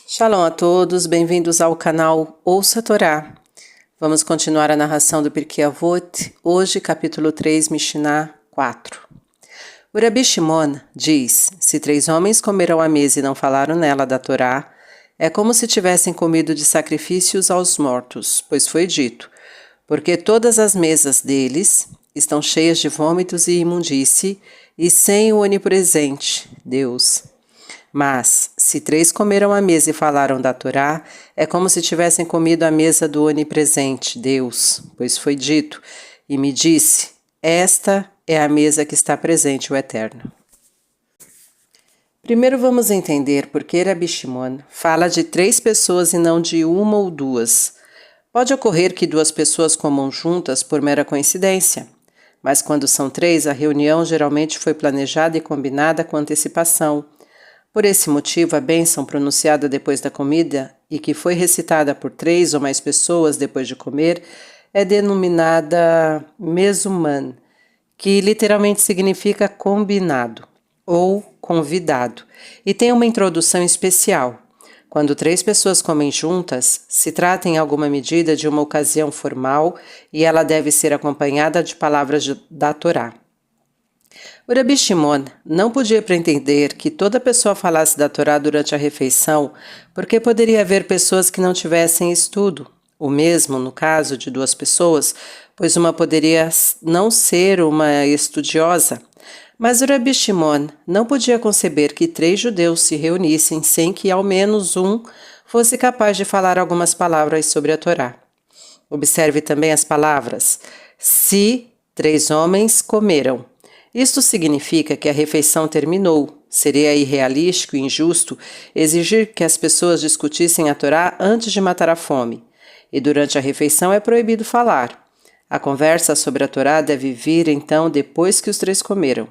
Shalom a todos, bem-vindos ao canal Ouça a Torá. Vamos continuar a narração do Pirkei Avot, hoje capítulo 3, Mishnah 4. O Rabi Shimon diz, se 3 homens comeram à mesa e não falaram nela da Torá, é como se tivessem comido de sacrifícios aos mortos, pois foi dito, porque todas as mesas deles estão cheias de vômitos e imundície, e sem o onipresente, Deus. Mas, se 3 comeram à mesa e falaram da Torá, é como se tivessem comido à mesa do onipresente, Deus, pois foi dito, e me disse, esta é a mesa que está presente, o Eterno. Primeiro vamos entender por que Rabi Shimon fala de 3 pessoas e não de 1 ou 2. Pode ocorrer que 2 pessoas comam juntas por mera coincidência, mas quando são 3, a reunião geralmente foi planejada e combinada com antecipação. Por esse motivo, a bênção pronunciada depois da comida e que foi recitada por 3 ou mais pessoas depois de comer é denominada mesuman, que literalmente significa combinado ou convidado, e tem uma introdução especial. Quando 3 pessoas comem juntas, se trata em alguma medida de uma ocasião formal e ela deve ser acompanhada de palavras da Torá. O Rabi Shimon não podia pretender que toda pessoa falasse da Torá durante a refeição, porque poderia haver pessoas que não tivessem estudo, o mesmo no caso de 2 pessoas, pois uma poderia não ser uma estudiosa. Mas o Rabi Shimon não podia conceber que 3 judeus se reunissem sem que ao menos um fosse capaz de falar algumas palavras sobre a Torá. Observe também as palavras, se 3 homens comeram. Isto significa que a refeição terminou. Seria irrealístico e injusto exigir que as pessoas discutissem a Torá antes de matar a fome. E durante a refeição é proibido falar. A conversa sobre a Torá deve vir, então, depois que os 3 comeram.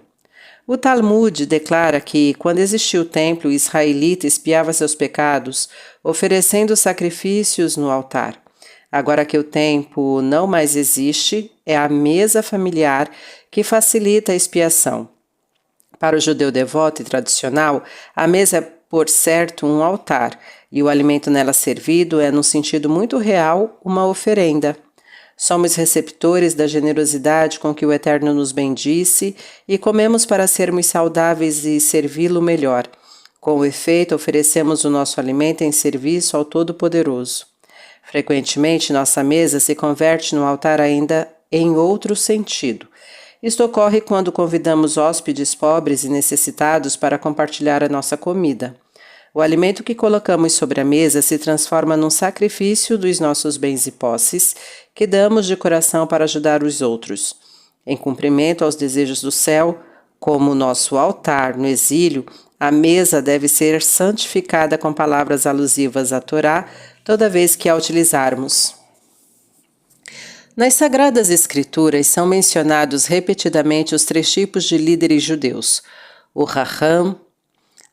O Talmud declara que, quando existia o templo, o israelita espiava seus pecados, oferecendo sacrifícios no altar. Agora que o templo não mais existe, é a mesa familiar que facilita a expiação. Para o judeu devoto e tradicional, a mesa é, por certo, um altar, e o alimento nela servido é, num sentido muito real, uma oferenda. Somos receptores da generosidade com que o Eterno nos bendice e comemos para sermos saudáveis e servi-lo melhor. Com efeito, oferecemos o nosso alimento em serviço ao Todo-Poderoso. Frequentemente, nossa mesa se converte no altar ainda em outro sentido. Isto ocorre quando convidamos hóspedes pobres e necessitados para compartilhar a nossa comida. O alimento que colocamos sobre a mesa se transforma num sacrifício dos nossos bens e posses que damos de coração para ajudar os outros. Em cumprimento aos desejos do céu, como nosso altar no exílio, a mesa deve ser santificada com palavras alusivas à Torá toda vez que a utilizarmos. Nas Sagradas Escrituras são mencionados repetidamente os 3 tipos de líderes judeus. O Raham,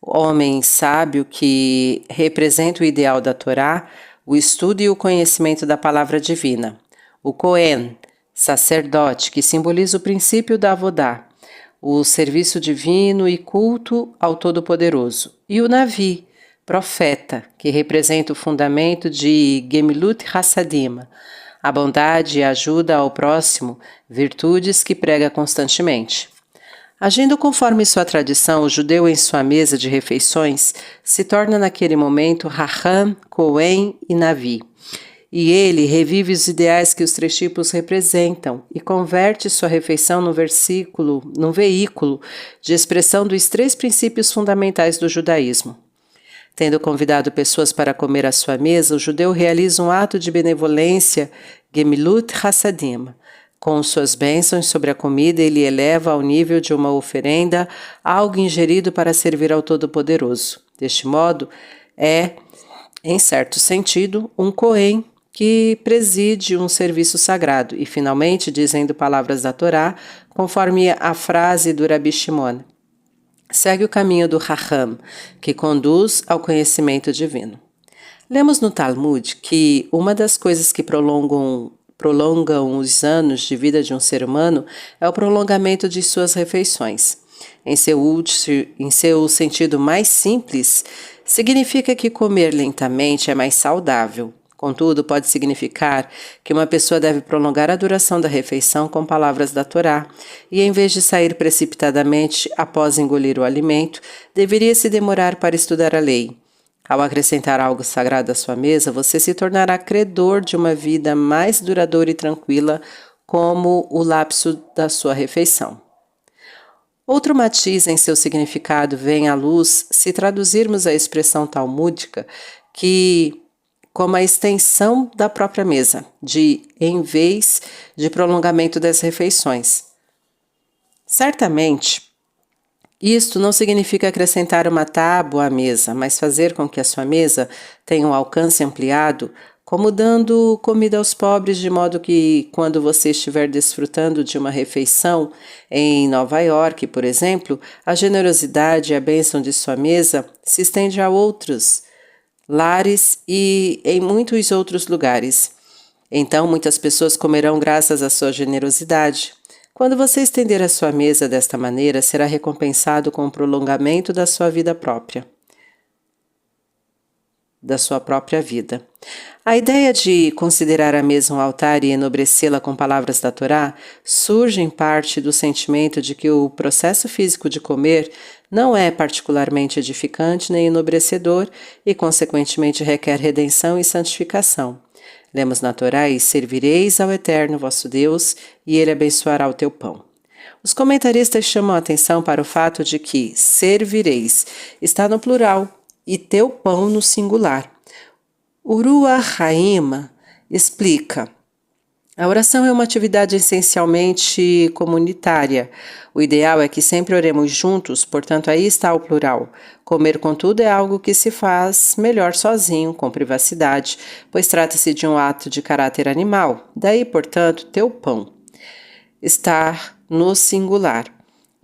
homem sábio que representa o ideal da Torá, o estudo e o conhecimento da palavra divina. O Cohen, sacerdote, que simboliza o princípio da Avodá, o serviço divino e culto ao Todo-Poderoso. E o Navi, profeta, que representa o fundamento de Gemilut Hassadim, a bondade e a ajuda ao próximo, virtudes que prega constantemente. Agindo conforme sua tradição, o judeu em sua mesa de refeições se torna naquele momento Raham, Cohen e Navi. E ele revive os ideais que os 3 tipos representam e converte sua refeição num veículo de expressão dos 3 princípios fundamentais do judaísmo. Tendo convidado pessoas para comer à sua mesa, o judeu realiza um ato de benevolência, Gemilut Hassadim. Com suas bênçãos sobre a comida, ele eleva ao nível de uma oferenda algo ingerido para servir ao Todo-Poderoso. Deste modo, é, em certo sentido, um Cohen que preside um serviço sagrado e, finalmente, dizendo palavras da Torá, conforme a frase do Rabi Shimon. Segue o caminho do Raham, que conduz ao conhecimento divino. Lemos no Talmud que uma das coisas que prolongam os anos de vida de um ser humano é o prolongamento de suas refeições. Em seu sentido mais simples, Significa que comer lentamente é mais saudável. Contudo, pode significar que uma pessoa deve prolongar a duração da refeição com palavras da Torá e, em vez de sair precipitadamente após engolir o alimento, deveria se demorar para estudar a lei. Ao acrescentar algo sagrado à sua mesa, você se tornará credor de uma vida mais duradoura e tranquila, como o lapso da sua refeição. Outro matiz em seu significado vem à luz se traduzirmos a expressão talmúdica como a extensão da própria mesa, em vez de prolongamento das refeições. Certamente, isto não significa acrescentar uma tábua à mesa, mas fazer com que a sua mesa tenha um alcance ampliado, como dando comida aos pobres, de modo que, quando você estiver desfrutando de uma refeição em Nova York, por exemplo, a generosidade e a bênção de sua mesa se estende a outros lares e em muitos outros lugares. Então, muitas pessoas comerão graças à sua generosidade. Quando você estender a sua mesa desta maneira, será recompensado com o prolongamento da sua vida própria. Da sua própria vida. A ideia de considerar a mesa um altar e enobrecê-la com palavras da Torá surge em parte do sentimento de que o processo físico de comer não é particularmente edificante nem enobrecedor e, consequentemente, requer redenção e santificação. Lemos na Torá: e servireis ao Eterno vosso Deus, e ele abençoará o teu pão. Os comentaristas chamam a atenção para o fato de que servireis está no plural e teu pão no singular. O Ruach Haim explica: a oração é uma atividade essencialmente comunitária. O ideal é que sempre oremos juntos, portanto aí está o plural. Comer, contudo, é algo que se faz melhor sozinho, com privacidade, pois trata-se de um ato de caráter animal. Daí, portanto, teu pão está no singular.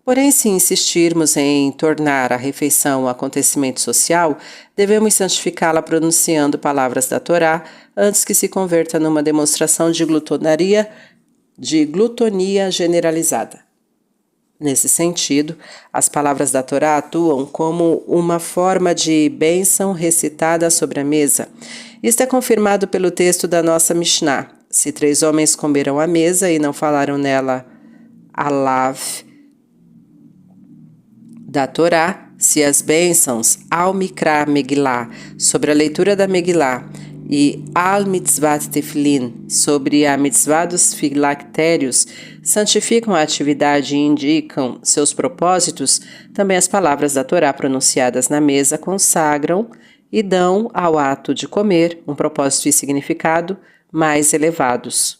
Porém, se insistirmos em tornar a refeição um acontecimento social, devemos santificá-la pronunciando palavras da Torá antes que se converta numa demonstração de glutonia generalizada. Nesse sentido, as palavras da Torá atuam como uma forma de bênção recitada sobre a mesa. Isto é confirmado pelo texto da nossa Mishnah. Se 3 homens comeram à mesa e não falaram nela alav da Torá, se as bênçãos al Mikra Megillah, sobre a leitura da Megillah, e al Mitzvat Tefilin, sobre a mitzvah dos filactérios, santificam a atividade e indicam seus propósitos, também as palavras da Torá pronunciadas na mesa consagram e dão ao ato de comer um propósito e significado mais elevados.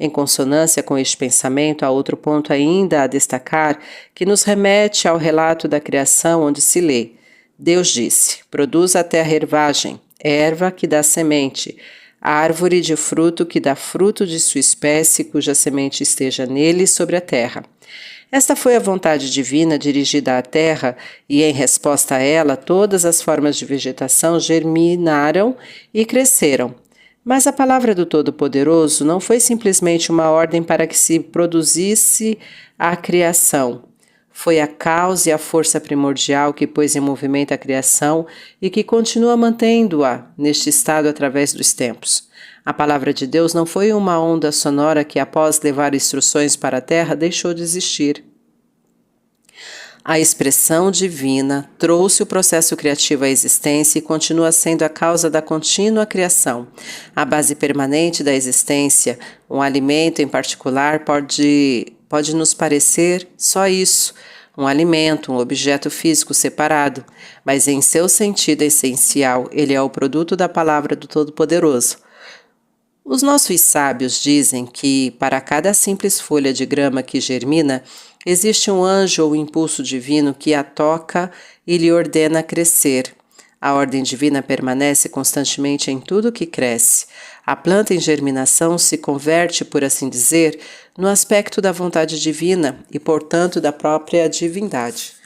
Em consonância com este pensamento, há outro ponto ainda a destacar que nos remete ao relato da criação, onde se lê: Deus disse: produz a terra ervagem, erva que dá semente, árvore de fruto que dá fruto de sua espécie, cuja semente esteja nele sobre a terra. Esta foi a vontade divina dirigida à terra, e em resposta a ela, todas as formas de vegetação germinaram e cresceram. Mas a palavra do Todo-Poderoso não foi simplesmente uma ordem para que se produzisse a criação. Foi a causa e a força primordial que pôs em movimento a criação e que continua mantendo-a neste estado através dos tempos. A palavra de Deus não foi uma onda sonora que, após levar instruções para a terra, deixou de existir. A expressão divina trouxe o processo criativo à existência e continua sendo a causa da contínua criação. A base permanente da existência, um alimento em particular, pode nos parecer só isso, um alimento, um objeto físico separado, mas em seu sentido essencial, ele é o produto da palavra do Todo-Poderoso. Os nossos sábios dizem que, para cada simples folha de grama que germina, existe um anjo ou impulso divino que a toca e lhe ordena crescer. A ordem divina permanece constantemente em tudo que cresce. A planta em germinação se converte, por assim dizer, no aspecto da vontade divina e, portanto, da própria divindade.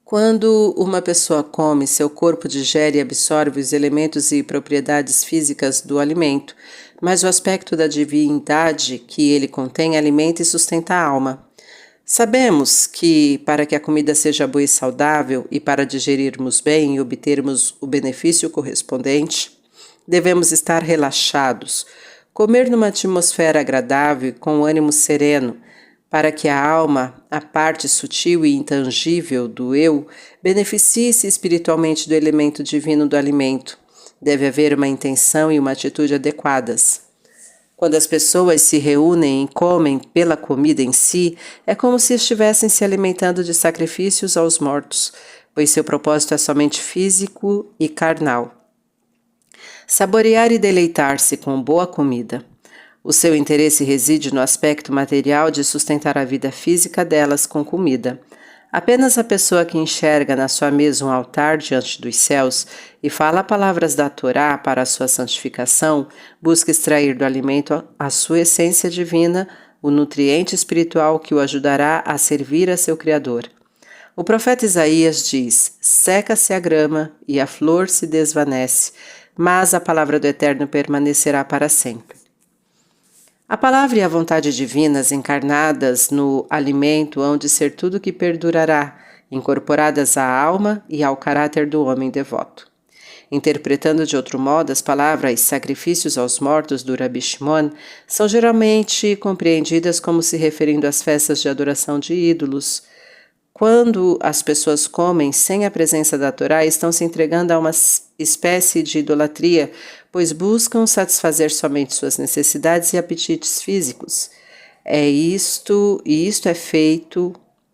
Quando uma pessoa come, seu corpo digere e absorve os elementos e propriedades físicas do alimento, mas o aspecto da divindade que ele contém alimenta e sustenta a alma. Sabemos que, para que a comida seja boa e saudável e para digerirmos bem e obtermos o benefício correspondente, devemos estar relaxados, comer numa atmosfera agradável e com ânimo sereno, para que a alma, a parte sutil e intangível do eu, beneficie-se espiritualmente do elemento divino do alimento. Deve haver uma intenção e uma atitude adequadas. Quando as pessoas se reúnem e comem pela comida em si, é como se estivessem se alimentando de sacrifícios aos mortos, pois seu propósito é somente físico e carnal. Saborear e deleitar-se com boa comida. O seu interesse reside no aspecto material de sustentar a vida física delas com comida. Apenas a pessoa que enxerga na sua mesa um altar diante dos céus e fala palavras da Torá para a sua santificação, busca extrair do alimento a sua essência divina, o nutriente espiritual que o ajudará a servir a seu Criador. O profeta Isaías diz: seca-se a grama e a flor se desvanece, mas a palavra do Eterno permanecerá para sempre. A palavra e a vontade divinas encarnadas no alimento hão de ser tudo que perdurará, incorporadas à alma e ao caráter do homem devoto. Interpretando de outro modo, as palavras sacrifícios aos mortos do Rabi Shimon são geralmente compreendidas como se referindo às festas de adoração de ídolos. Quando as pessoas comem sem a presença da Torá, estão se entregando a uma espécie de idolatria, pois buscam satisfazer somente suas necessidades e apetites físicos. Isto é feito,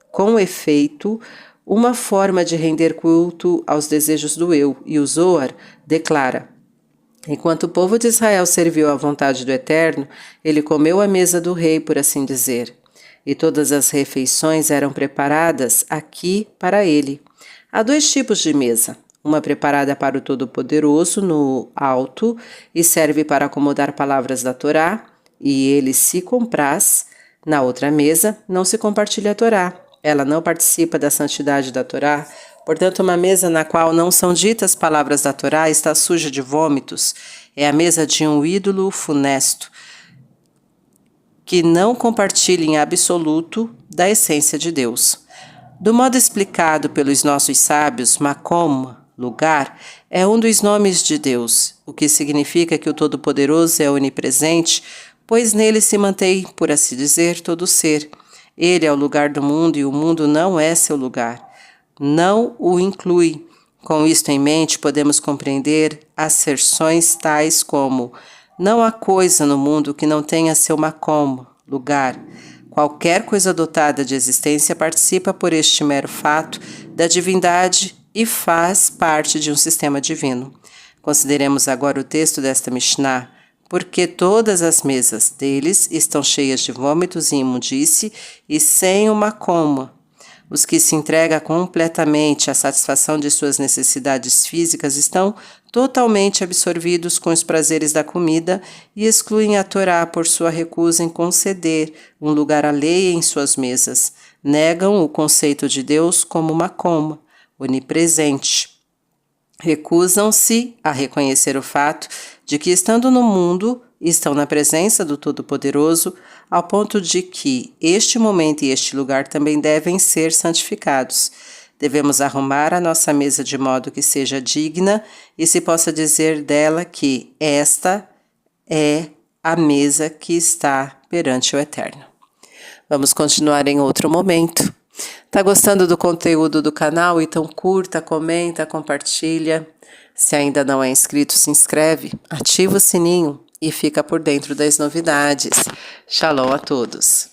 com efeito, uma forma de render culto aos desejos do eu, e o Zohar declara: enquanto o povo de Israel serviu à vontade do Eterno, ele comeu à mesa do rei, por assim dizer. E todas as refeições eram preparadas aqui para ele. Há dois tipos de mesa. Uma preparada para o Todo-Poderoso no alto e serve para acomodar palavras da Torá, e ele se compraz. Na outra mesa não se compartilha a Torá. Ela não participa da santidade da Torá. Portanto, uma mesa na qual não são ditas palavras da Torá está suja de vômitos. É a mesa de um ídolo funesto, que não compartilha em absoluto da essência de Deus. Do modo explicado pelos nossos sábios, Makom, lugar, é um dos nomes de Deus, o que significa que o Todo-Poderoso é onipresente, pois nele se mantém, por assim dizer, todo ser. Ele é o lugar do mundo e o mundo não é seu lugar. Não o inclui. Com isto em mente, podemos compreender asserções tais como: não há coisa no mundo que não tenha seu makom, lugar. Qualquer coisa dotada de existência participa por este mero fato da divindade e faz parte de um sistema divino. Consideremos agora o texto desta Mishnah. Porque todas as mesas deles estão cheias de vômitos e imundície e sem uma coma. Os que se entregam completamente à satisfação de suas necessidades físicas estão totalmente absorvidos com os prazeres da comida e excluem a Torá por sua recusa em conceder um lugar alheio em suas mesas. Negam o conceito de Deus como uma coma, onipresente. Recusam-se a reconhecer o fato de que, estando no mundo, estão na presença do Todo-Poderoso, ao ponto de que este momento e este lugar também devem ser santificados. Devemos arrumar a nossa mesa de modo que seja digna e se possa dizer dela que esta é a mesa que está perante o Eterno. Vamos continuar em outro momento. Tá gostando do conteúdo do canal? Então curta, comenta, compartilha. Se ainda não é inscrito, se inscreve, ativa o sininho e fica por dentro das novidades. Shalom a todos!